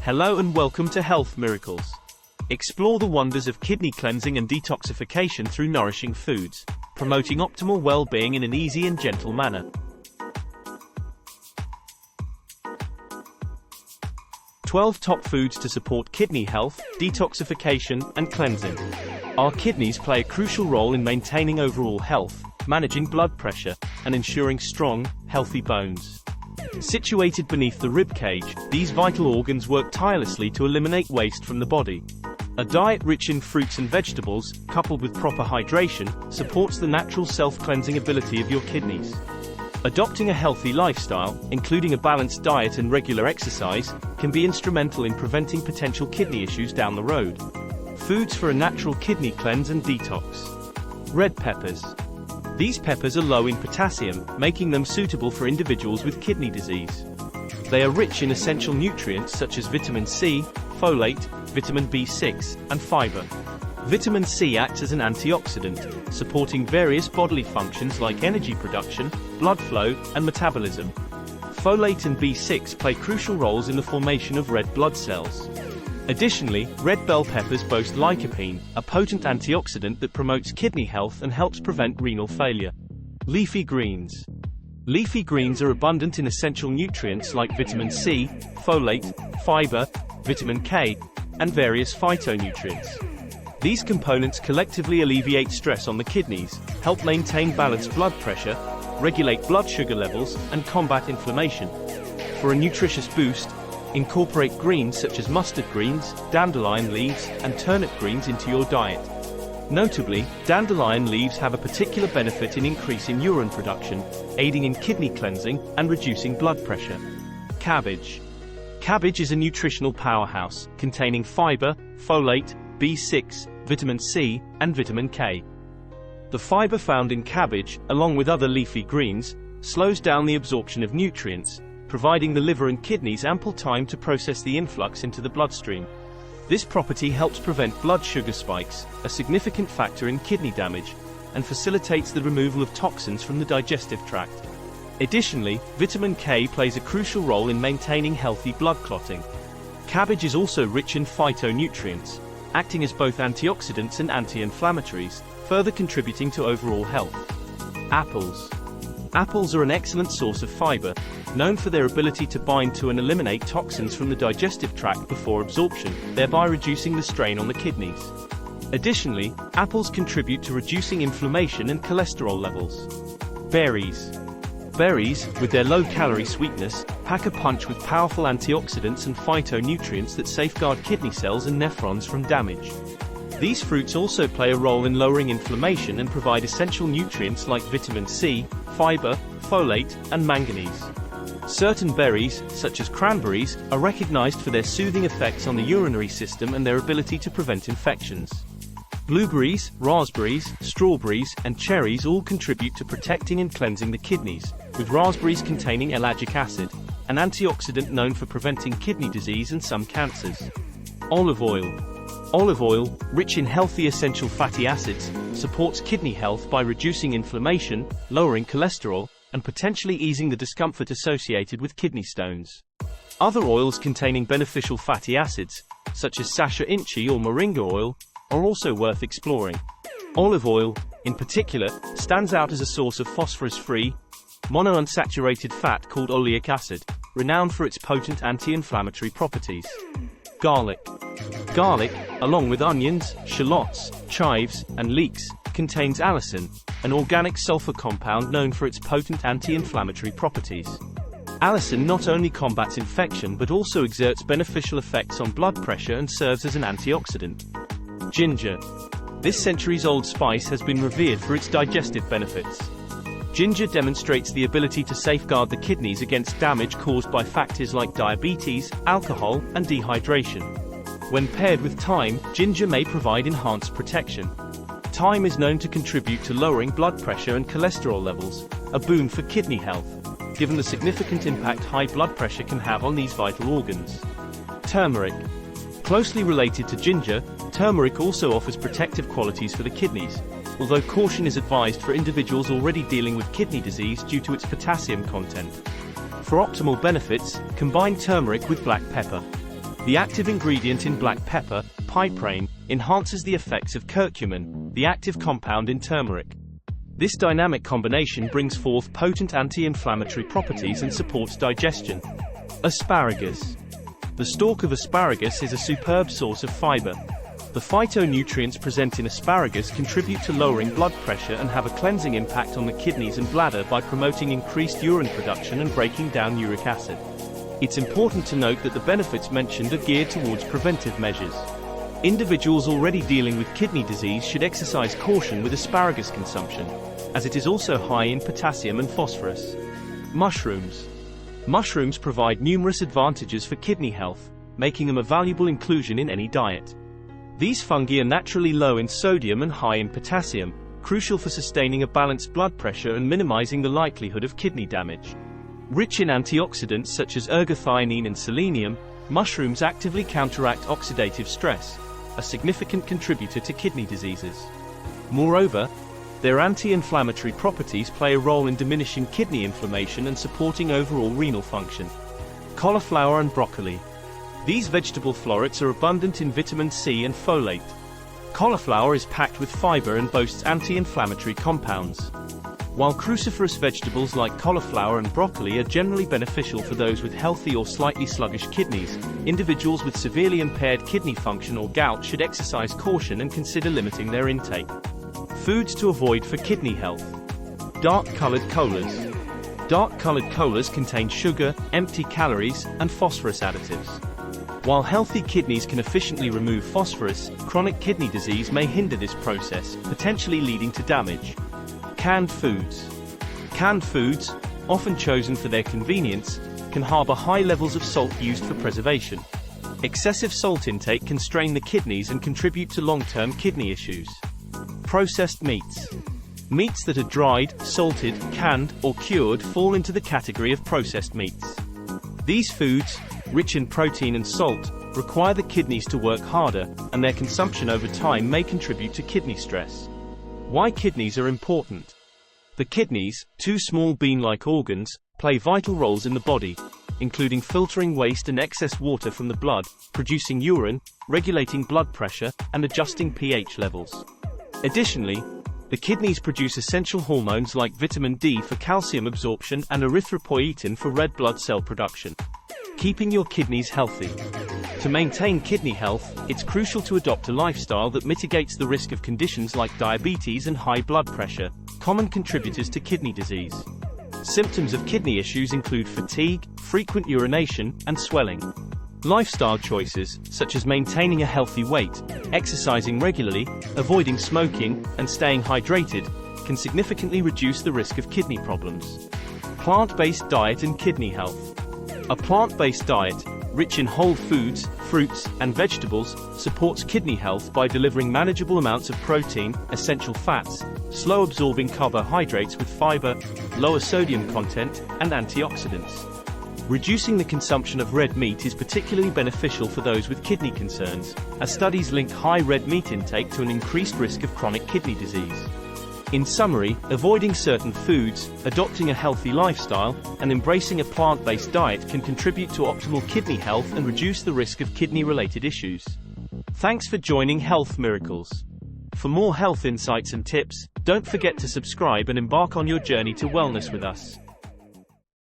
Hello and welcome to Health Miracles. Explore the wonders of kidney cleansing and detoxification through nourishing foods, promoting optimal well-being in an easy and gentle manner. 12 top foods to support kidney health, detoxification, and cleansing. Our kidneys play a crucial role in maintaining overall health, managing blood pressure, and ensuring strong, healthy bones. Situated beneath the rib cage, these vital organs work tirelessly to eliminate waste from the body. A diet rich in fruits and vegetables, coupled with proper hydration, supports the natural self-cleansing ability of your kidneys. Adopting a healthy lifestyle, including a balanced diet and regular exercise, can be instrumental in preventing potential kidney issues down the road. Foods for a natural kidney cleanse and detox. Red peppers. These peppers are low in potassium, making them suitable for individuals with kidney disease. They are rich in essential nutrients such as vitamin C, folate, vitamin B6, and fiber. Vitamin C acts as an antioxidant, supporting various bodily functions like energy production, blood flow, and metabolism. Folate and B6 play crucial roles in the formation of red blood cells. Additionally, red bell peppers boast lycopene, a potent antioxidant that promotes kidney health and helps prevent renal failure. Leafy greens. Leafy greens are abundant in essential nutrients like vitamin C, folate, fiber, vitamin K, and various phytonutrients. These components collectively alleviate stress on the kidneys, help maintain balanced blood pressure, regulate blood sugar levels, and combat inflammation. For a nutritious boost, incorporate greens such as mustard greens, dandelion leaves, and turnip greens into your diet. Notably, dandelion leaves have a particular benefit in increasing urine production, aiding in kidney cleansing, and reducing blood pressure. Cabbage. Cabbage is a nutritional powerhouse, containing fiber, folate, B6, vitamin C, and vitamin K. The fiber found in cabbage, along with other leafy greens, slows down the absorption of nutrients, providing the liver and kidneys ample time to process the influx into the bloodstream. This property helps prevent blood sugar spikes, a significant factor in kidney damage, and facilitates the removal of toxins from the digestive tract. Additionally, vitamin K plays a crucial role in maintaining healthy blood clotting. Cabbage is also rich in phytonutrients, acting as both antioxidants and anti-inflammatories, further contributing to overall health. Apples. Apples are an excellent source of fiber, known for their ability to bind to and eliminate toxins from the digestive tract before absorption, thereby reducing the strain on the kidneys. Additionally, apples contribute to reducing inflammation and cholesterol levels. Berries. Berries, with their low-calorie sweetness, pack a punch with powerful antioxidants and phytonutrients that safeguard kidney cells and nephrons from damage. These fruits also play a role in lowering inflammation and provide essential nutrients like vitamin C, fiber, folate, and manganese. Certain berries, such as cranberries, are recognized for their soothing effects on the urinary system and their ability to prevent infections. Blueberries, raspberries, strawberries, and cherries all contribute to protecting and cleansing the kidneys, with raspberries containing ellagic acid, an antioxidant known for preventing kidney disease and some cancers. Olive oil. Olive oil, rich in healthy essential fatty acids, supports kidney health by reducing inflammation, lowering cholesterol, and potentially easing the discomfort associated with kidney stones. Other oils containing beneficial fatty acids, such as sacha inchi or moringa oil, are also worth exploring. Olive oil, in particular, stands out as a source of phosphorus-free, monounsaturated fat called oleic acid, renowned for its potent anti-inflammatory properties. Garlic. Garlic, along with onions, shallots, chives, and leeks, contains allicin, an organic sulfur compound known for its potent anti-inflammatory properties. Allicin not only combats infection but also exerts beneficial effects on blood pressure and serves as an antioxidant. Ginger. This centuries-old spice has been revered for its digestive benefits. Ginger demonstrates the ability to safeguard the kidneys against damage caused by factors like diabetes, alcohol, and dehydration. When paired with thyme, ginger may provide enhanced protection. Thyme is known to contribute to lowering blood pressure and cholesterol levels, a boon for kidney health, given the significant impact high blood pressure can have on these vital organs. Turmeric. Closely related to ginger, turmeric also offers protective qualities for the kidneys, although caution is advised for individuals already dealing with kidney disease due to its potassium content. For optimal benefits, combine turmeric with black pepper. The active ingredient in black pepper, piperine, enhances the effects of curcumin, the active compound in turmeric. This dynamic combination brings forth potent anti-inflammatory properties and supports digestion. Asparagus. The stalk of asparagus is a superb source of fiber. The phytonutrients present in asparagus contribute to lowering blood pressure and have a cleansing impact on the kidneys and bladder by promoting increased urine production and breaking down uric acid. It's important to note that the benefits mentioned are geared towards preventive measures. Individuals already dealing with kidney disease should exercise caution with asparagus consumption, as it is also high in potassium and phosphorus. Mushrooms. Mushrooms provide numerous advantages for kidney health, making them a valuable inclusion in any diet. These fungi are naturally low in sodium and high in potassium, crucial for sustaining a balanced blood pressure and minimizing the likelihood of kidney damage. Rich in antioxidants such as ergothioneine and selenium, mushrooms actively counteract oxidative stress, a significant contributor to kidney diseases. Moreover, their anti-inflammatory properties play a role in diminishing kidney inflammation and supporting overall renal function. Cauliflower and broccoli. These vegetable florets are abundant in vitamin C and folate. Cauliflower is packed with fiber and boasts anti-inflammatory compounds. While cruciferous vegetables like cauliflower and broccoli are generally beneficial for those with healthy or slightly sluggish kidneys, individuals with severely impaired kidney function or gout should exercise caution and consider limiting their intake. Foods to avoid for kidney health. Dark-colored colas. Dark-colored colas contain sugar, empty calories, and phosphorus additives. While healthy kidneys can efficiently remove phosphorus, chronic kidney disease may hinder this process, potentially leading to damage. Canned foods. Canned foods, often chosen for their convenience, can harbor high levels of salt used for preservation. Excessive salt intake can strain the kidneys and contribute to long-term kidney issues. Processed meats. Meats that are dried, salted, canned, or cured fall into the category of processed meats. These foods, rich in protein and salt, require the kidneys to work harder, and their consumption over time may contribute to kidney stress. Why kidneys are important. The kidneys, two small bean-like organs, play vital roles in the body, including filtering waste and excess water from the blood, producing urine, regulating blood pressure, and adjusting pH levels. Additionally, the kidneys produce essential hormones like vitamin D for calcium absorption and erythropoietin for red blood cell production. Keeping your kidneys healthy. To maintain kidney health, it's crucial to adopt a lifestyle that mitigates the risk of conditions like diabetes and high blood pressure, common contributors to kidney disease. Symptoms of kidney issues include fatigue, frequent urination, and swelling. Lifestyle choices, such as maintaining a healthy weight, exercising regularly, avoiding smoking, and staying hydrated, can significantly reduce the risk of kidney problems. Plant-based diet and kidney health. A plant-based diet, rich in whole foods, fruits, and vegetables, supports kidney health by delivering manageable amounts of protein, essential fats, slow-absorbing carbohydrates with fiber, lower sodium content, and antioxidants. Reducing the consumption of red meat is particularly beneficial for those with kidney concerns, as studies link high red meat intake to an increased risk of chronic kidney disease. In summary, avoiding certain foods, adopting a healthy lifestyle, and embracing a plant-based diet can contribute to optimal kidney health and reduce the risk of kidney-related issues. Thanks for joining Health Miracles. For more health insights and tips, don't forget to subscribe and embark on your journey to wellness with us.